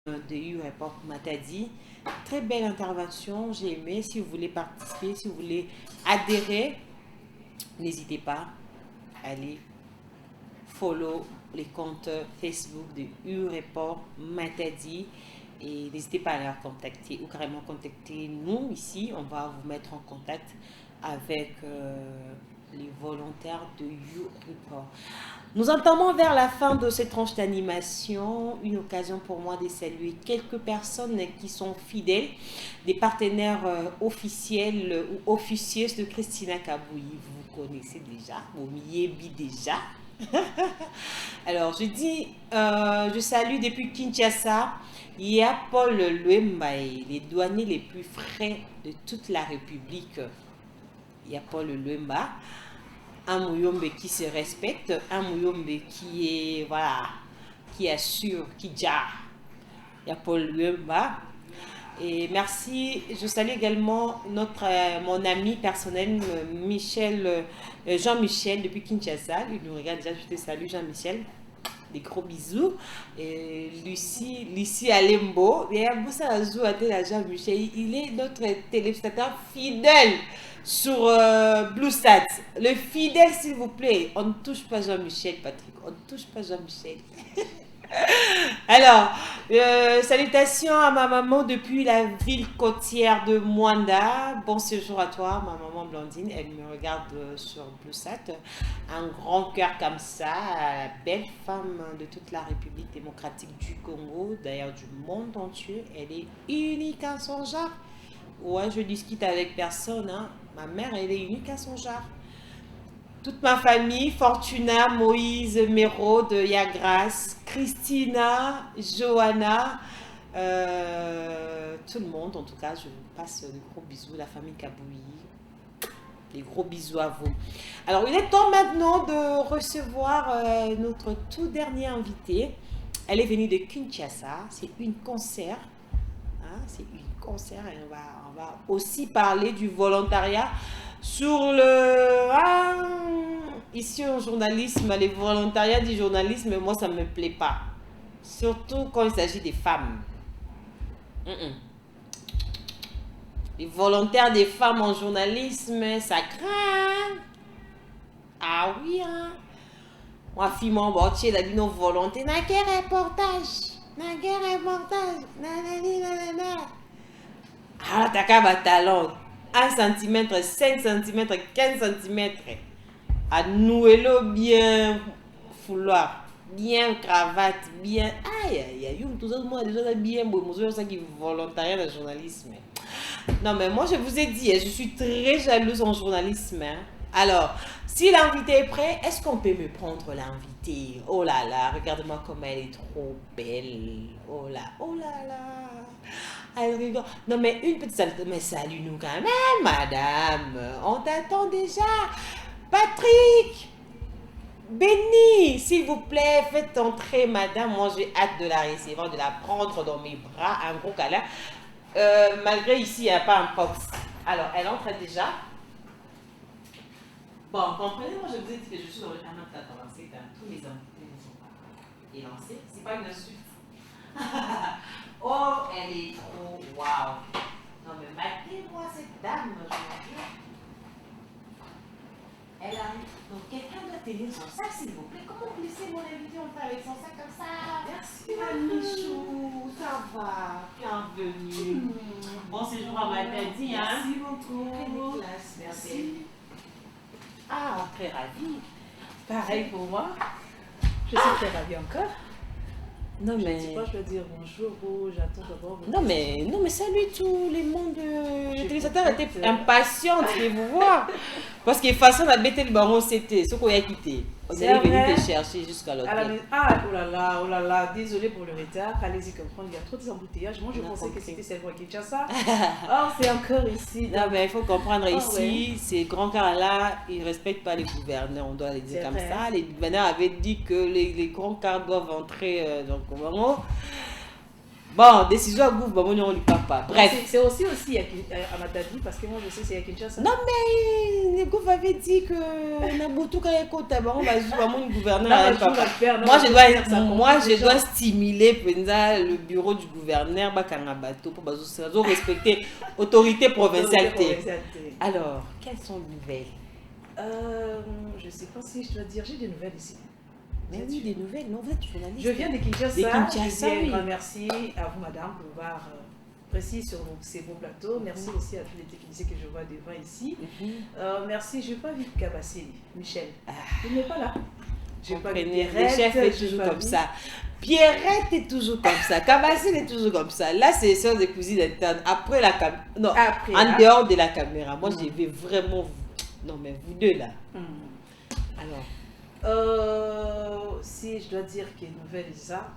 de U-Report Matadi. Très belle intervention, j'ai aimé. Si vous voulez participer, si vous voulez adhérer, n'hésitez pas à aller follow les comptes Facebook de U-Report Matadi et n'hésitez pas à les contacter ou carrément contacter nous ici. On va vous mettre en contact avec les volontaires de U-Report. Nous entamons vers la fin de cette tranche d'animation, une occasion pour moi de saluer quelques personnes qui sont fidèles, des partenaires officiels ou officieuses de Christina Kabouyi. Vous connaissez déjà, vous m'y déjà. Alors, je salue depuis Kinshasa, il y a Paul Luembaye, les douaniers les plus frais de toute la République. Il y a Paul Luemba, un Mouyombe qui se respecte, un Mouyombe qui est, voilà, qui assure, qui jarre. Il y a Paul Luemba. Et merci, je salue également mon ami personnel, Jean-Michel, depuis Kinshasa. Il nous regarde déjà, je te salue Jean-Michel. Des gros bisous. Et Lucie Alembo. Il est notre téléspectateur fidèle sur BlueSat. Le fidèle, s'il vous plaît. On ne touche pas Jean-Michel, Patrick. On ne touche pas Jean-Michel. Alors, salutations à ma maman depuis la ville côtière de Mwanda. Bon séjour à toi, ma maman Blandine. Elle me regarde sur BlueSat. Un grand cœur comme ça, la belle femme de toute la République démocratique du Congo, d'ailleurs du monde entier. Elle est unique à son genre. Ouais, je discute avec personne. Hein. Ma mère, elle est unique à son genre. Toute ma famille, Fortuna, Moïse, Mérode, Yagras, Christina, Johanna, tout le monde, en tout cas, je vous passe de gros bisous, la famille Kabouyi, des gros bisous à vous. Alors, il est temps maintenant de recevoir notre tout dernier invité. Elle est venue de Kinshasa, c'est une concert, hein, c'est une concert et on va aussi parler du volontariat. Sur le... ici en journalisme, les volontariats du journalisme, moi ça ne me plaît pas. Surtout quand il s'agit des femmes. Les volontaires des femmes en journalisme, ça craint. Ah oui, hein. Moi, fille, mon bortier, la dit nos volontés. N'a qu'un reportage. N'a qu'un reportage. Nanana. Ah, t'as qu'à talon. 1 cm, 5 cm, 15 cm. À nouer-le bien foulard, bien cravate, bien. Aïe, aïe, aïe, tout ça, moi, déjà bien, moi, ça qui volontariat dans le journalisme. Non, mais moi, je vous ai dit, je suis très jalouse en journalisme. Alors, si l'invité est prêt, est-ce qu'on peut me prendre l'invité? Oh là là, regarde-moi comme elle est trop belle. Oh là là. Elle rigole. Non, mais une petite salle. Mais salut-nous quand même, madame. On t'attend déjà. Patrick, Béni, s'il vous plaît, faites entrer, madame. Moi, j'ai hâte de la recevoir, de la prendre dans mes bras. Un gros câlin. Malgré ici, il n'y a pas un pox. Alors, elle entre déjà. Bon, comprenez, moi, je vous ai dit que je suis dans le canal de lancé. Tous les invités ne sont pas élancés. C'est pas une insulte. Oh, elle est trop waouh. Non, mais matez-moi cette dame, je vous jure. Elle arrive. Donc, quelqu'un doit tenir son sac, s'il vous plaît. Comment vous laissez mon invité entrer avec son sac comme ça? Merci, Michou. Ça va. Bienvenue. Bon séjour à Matadi, hein. Merci beaucoup. Merci. Ah, très ravie. Pareil pour moi. Je suis très ravie encore. Non, mais... Je ne sais pas, je dois dire bonjour ou j'attends d'abord. Non, mais salut tous les mondes. Les téléspectateurs étaient impatients de vous voir. Parce que façon d'habiter le baron, c'était ce qu'on a quitté. On est venu te chercher jusqu'à l'hôtel. Ah, oh là là, désolé pour le retard. Allez-y comprendre, il y a trop d'embouteillages. Moi, je pensais que c'était seulement Kinshasa. Oh, c'est encore ici. Non, mais il faut comprendre ici, ces grands cars-là, ils ne respectent pas les gouverneurs. On doit les dire comme ça. Les gouverneurs avaient dit que les grands cars doivent entrer dans le Congo. Bon, décision à gouv, bon, on lui papa. Bref. C'est aussi à Matadi, parce que moi je sais c'est à Kinshasa. Non, mais le gouv avait dit que Nabutu quand il compte, on va jouer mon gouverneur. Moi, je dois stimuler le bureau du gouverneur pour respecter l'autorité provinciale. Alors, quelles sont les nouvelles? Je ne sais pas si je dois dire, j'ai des nouvelles ici. Mais oui, des nouvelles, non, vous êtes journaliste. Je viens de Kinshasa. Je dis un merci à vous, madame, pour voir précis sur ces beaux plateaux. Merci aussi à tous les techniciens que je vois devant ici. Merci, je n'ai pas vu Kabassili, Michel. Il n'est pas là. Le chef est toujours comme ça. Pierrette est toujours comme ça. Kabassili est toujours comme ça. Là, c'est sur des cousines internes. Après la caméra. Non, en dehors de la caméra. Moi, je vais vraiment. Non, mais vous deux là. Alors. Si je dois dire qu'il y a une nouvelle Isa,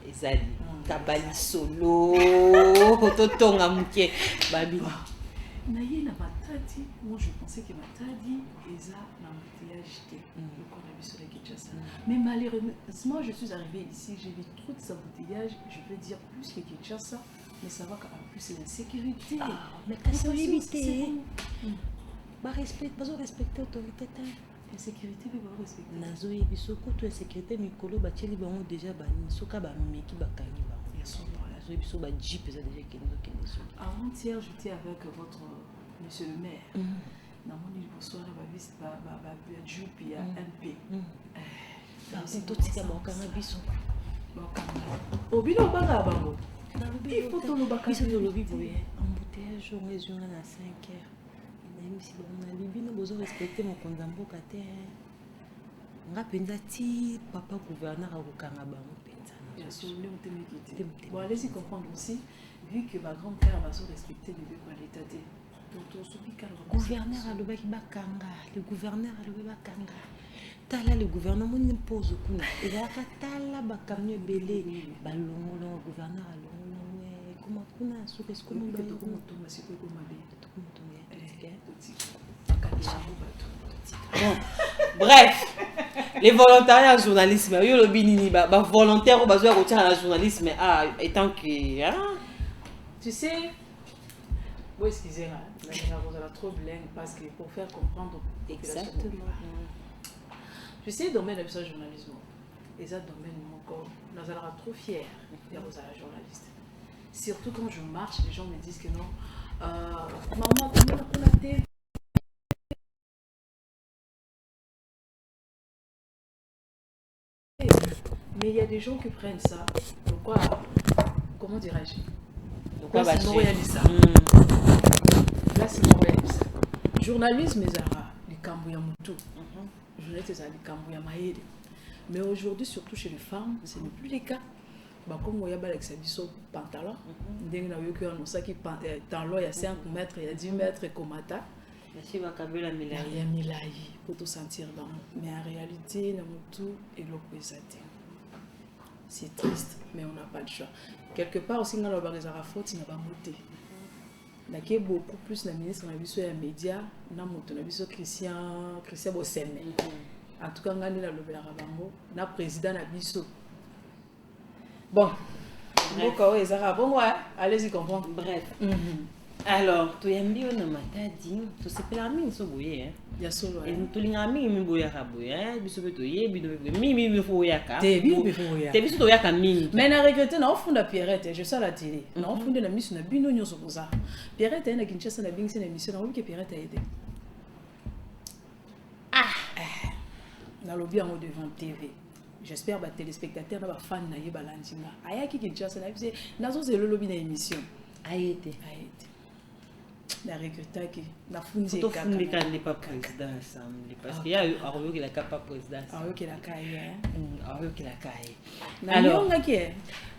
Ezali, Kabali solo, Totonga Mouké, Babi. Naye na Matadi, moi je pensais que Matadi, Eza n'a embouteillage le corps de sur les Kinshasa. Mais malheureusement, je suis arrivée ici, j'ai vu trop de embouteillages, je veux dire plus que Kinshasa, mais ça va qu'en plus c'est l'insécurité. Mais quand c'est limité, respecter l'autorité. Insécurité peut pas respecter. Nazo et bisoko to insécurité mikolo bacheli bango déjà bani soka ba meki bakangi ba. Nazo et biso ba jeep ça déjà kendo. Avant-hier j'étais avec votre monsieur le maire. Na moni bonsoir ba vis ba jup ya MP. C'est tout ce que ba kanga biso. Obino banga bango. Il faut to lo baka biso lo lobi boye. Embouteillage on est à 5 heures. Si on a Libye, nous devons respecter mon condambo kate. On a pensé papa gouverneur à Rukangaba. Bien sûr, bon, allez-y comprendre aussi, vu que ma grand-père va se respecter les deux l'état de gouverneur à l'Obaki Bakanga, le gouverneur à l'Obaki Bakanga. Tala le gouvernement n'impose kuna. Et là, Tala Bakamio Belé, Balongo, gouverneur à l'Ongo. Comment kuna, Soukes, comment on Bon, bref, les volontariats en journalisme, volontaires au journalisme, étant que. Hein? Tu sais, vous excusez-moi, vous avez trop blingue parce que pour faire comprendre. Exactement. Je sais, dans le journalisme, et ça, dans mon corps, nous allons trop fiers d'être journaliste. Surtout quand je marche, les gens me disent que non. Maman, comment on a été? Mais il y a des gens qui prennent ça. Pourquoi? Comment dirais-je? Pourquoi c'est ça? Là, c'est ça. Journalisme, c'est les Kambouya Moutou. Journalisme, c'est les Kambouya Maïde. Mais aujourd'hui, surtout chez les femmes, ce n'est plus les cas. Comme il y a des pantalons, il y a des pantalons, il y a 5 mètres, il y a 10 mètres, comme ça. Il y a Milaï pour te sentir dans. Mais en réalité, tout est l'opposé. C'est triste, mais on n'a pas de choix. Quelque part aussi, dans le faute, il n'y a pas monté. Il y a beaucoup plus de ministres dans les médias, dans le Christian Bossene. En tout cas, on a le président Nabiso. Bon, allez-y comprendre. Bref. Alors, tu as mis un matadi, tu sais pas la mine, so boye. Ya solo. Et tu l'as mis mi boya ka boya, biso beto ye, mi fo yaka. Te biso to yaka mine. Mais na regretté na fond de Pierrette, je sais la télé. Na fond de la mission na bino nyoso poza. Pierrette na Kinshasa na bingsi na mission na que Pierrette a aidé. Na lobby en devant TV. J'espère que les téléspectateurs et les fans de Balandinga. Ayaki Kinshasa, nazo c'est le lobby de l'émission. Aïté. La recruteur qui la funzi. Tout le monde n'est pas président ensemble parce qu'il y a Aroyo qui n'a pas président. Aroyo qui l'a caillé. Aroyo qui l'a caillé.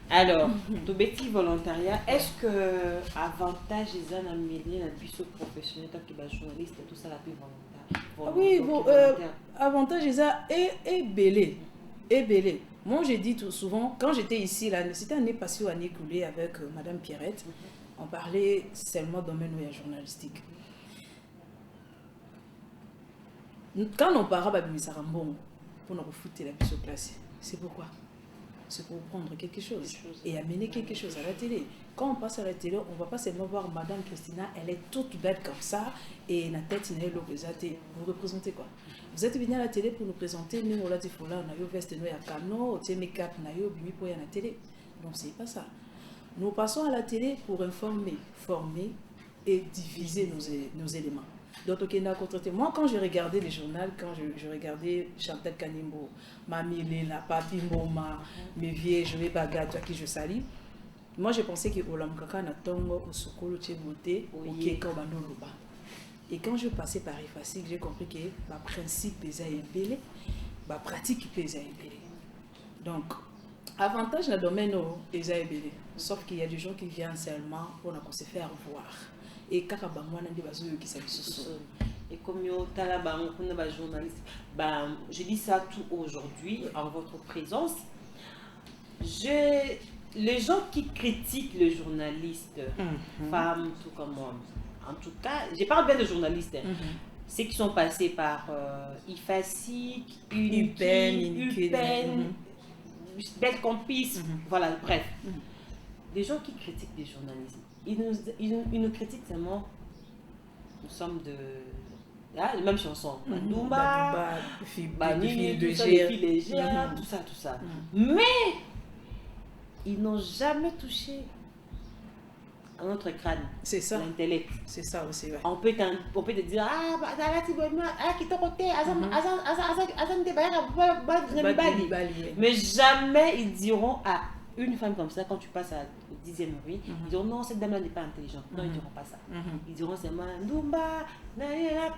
Alors, tout petit volontariat, est-ce que avantage les en amélioré la puissance professionnelle tant que journaliste et tout ça la plus volontaire? Oui, bon, avantage les et belé. Et belé. Moi, j'ai dit tout souvent, quand j'étais ici, là, c'était année passée ou année écoulée avec Madame Pierrette, on parlait seulement domaine journalistique. Quand on parle de Misarambon, pour nous foutre la mise au place, c'est pourquoi? c'est pour prendre quelque chose et amener quelque chose à la télé. Quand on passe à la télé, on ne va pas seulement voir Madame Christina, elle est toute belle comme ça et la tête n'est pas représentée. Vous représentez quoi? Vous êtes venu à la télé pour nous présenter, nous on l'a dit, on a eu veste, nous il y a cano, on a make-up, on a eu bimi pour y aller à la télé. Donc c'est pas ça. Nous passons à la télé pour informer, former et diviser nos éléments. Donc, okay, moi, quand je regardais les journaux, quand je regardais Chantal Kanimbo, Mamie Lela, Papi Mboma, mes vieilles, je vais bagarre, toi qui je salue, moi je pensais que Olamkaka na tongo, Osokolo, Tchemote, Okeka, Banoloba. Et quand je passais par Efasik, j'ai compris que ma principe est embellé, ma pratique est embellé. Donc, avantage dans le domaine est embellé. Sauf qu'il y a des gens qui viennent seulement pour se faire voir. Et quand et comme journaliste, je dis ça tout aujourd'hui en votre présence. Les gens qui critiquent le journaliste, femmes, tout comme moi, en tout cas, je parle bien de journalistes, ceux qui sont passés par IFASIC, UPEN, Belle Campus, voilà, bref. Les gens qui critiquent les journalistes, ils nous critiquent tellement. Nous sommes de la même chanson. Doumba, Nini, tout ça, les filles légères, tout ça. Mais ils n'ont jamais touché à notre crâne. C'est ça. L'intellect. C'est ça aussi. Ouais. On peut te dire mais jamais ils diront à une femme comme ça, quand tu passes au 10e rue, ils diront non, cette dame-là n'est pas intelligente. Non, ils diront pas ça. Ils diront seulement Ndumba,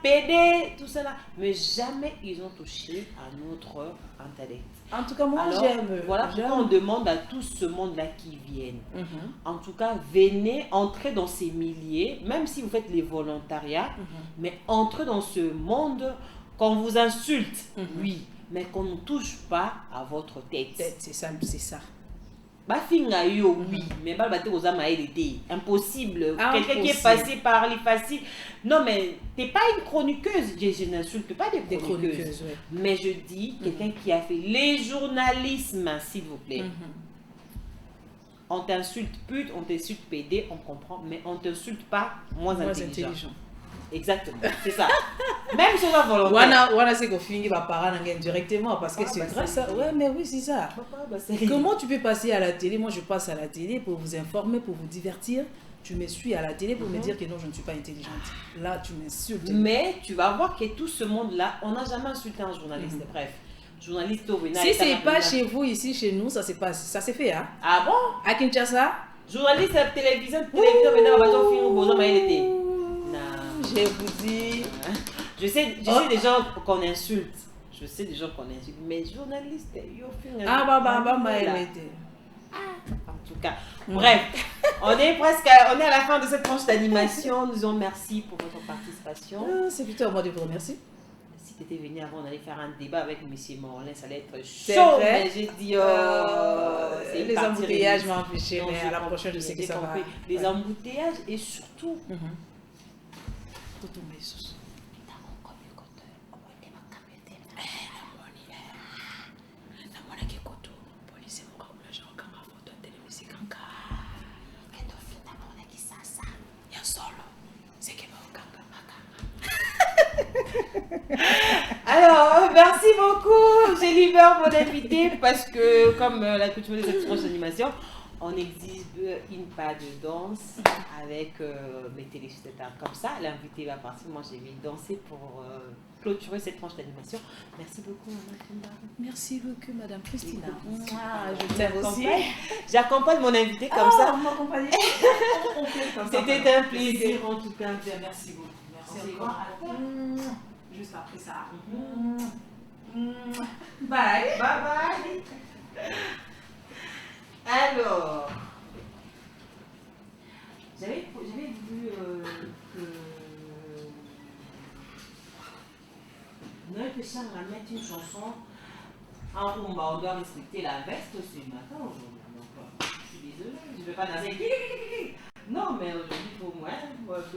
PD, tout ça là. Mais jamais ils ont touché à notre intellect. En tout cas, moi j'aime. Voilà pourquoi on demande à tout ce monde-là qui viennent. En tout cas, venez entrer dans ces milliers, même si vous faites les volontariats, mais entrez dans ce monde qu'on vous insulte, oui, mais qu'on ne touche pas à votre tête. C'est ça, c'est ça. Oui, mais impossible. Quelqu'un qui est passé par les faciles. Non, mais t'es pas une chroniqueuse. Je n'insulte pas des chroniqueuses. Ouais. Mais je dis quelqu'un qui a fait les journalismes, s'il vous plaît. On t'insulte pute, on t'insulte PD, on comprend, mais on t'insulte pas moins intelligent. Exactement, c'est ça. Même sur la volonté. C'est qu'on finit par parler directement parce que c'est vrai ça. Ouais, mais oui, c'est ça. Comment tu peux passer à la télé? Moi, je passe à la télé pour vous informer, pour vous divertir. Tu me suis à la télé pour me dire que non, je ne suis pas intelligente. Là, tu m'insultes. Mais tu vas voir que tout ce monde-là, on n'a jamais insulté un journaliste. Bref, journaliste au Bénin. Si c'est pas chez vous, ici, chez nous, ça s'est fait. Hein? Ah bon? À Kinshasa? Journaliste à télévision, Bénin, on va dire film, je vous dis, je sais des gens qu'on insulte. Je sais des gens qu'on insulte. Mais journalistes, en tout cas, bref, on est à la fin de cette tranche d'animation. Nous disons merci pour votre participation. C'est plutôt à moi de vous remercier. Si tu étais venu avant, on allait faire un débat avec M. Morlin, ça allait être chaud. Mais j'ai dit, les embouteillages m'ont empêché, mais à la prochaine, je sais que ça va. Les embouteillages et surtout. Alors, merci beaucoup, j'ai libéré mon invité parce que, comme la coutume de cette tranche d'animation, on exhibe une pas de danse avec mes téléspectateurs. Comme ça, l'invité va partir. Moi, je vais danser pour clôturer cette tranche d'animation. Merci beaucoup, Mme. Merci beaucoup, Mme Christina. Je t'aime aussi. J'accompagne mon invité comme ça. C'était un plaisir, en tout cas. Merci beaucoup. Merci encore. Juste après ça. Bye. Bye bye. Alors, j'avais vu que Noël Péchard va mettre une chanson en rumba. On doit respecter la veste ce matin aujourd'hui. Donc, je suis désolée, je ne vais pas danser. Non, mais aujourd'hui, il faut moins.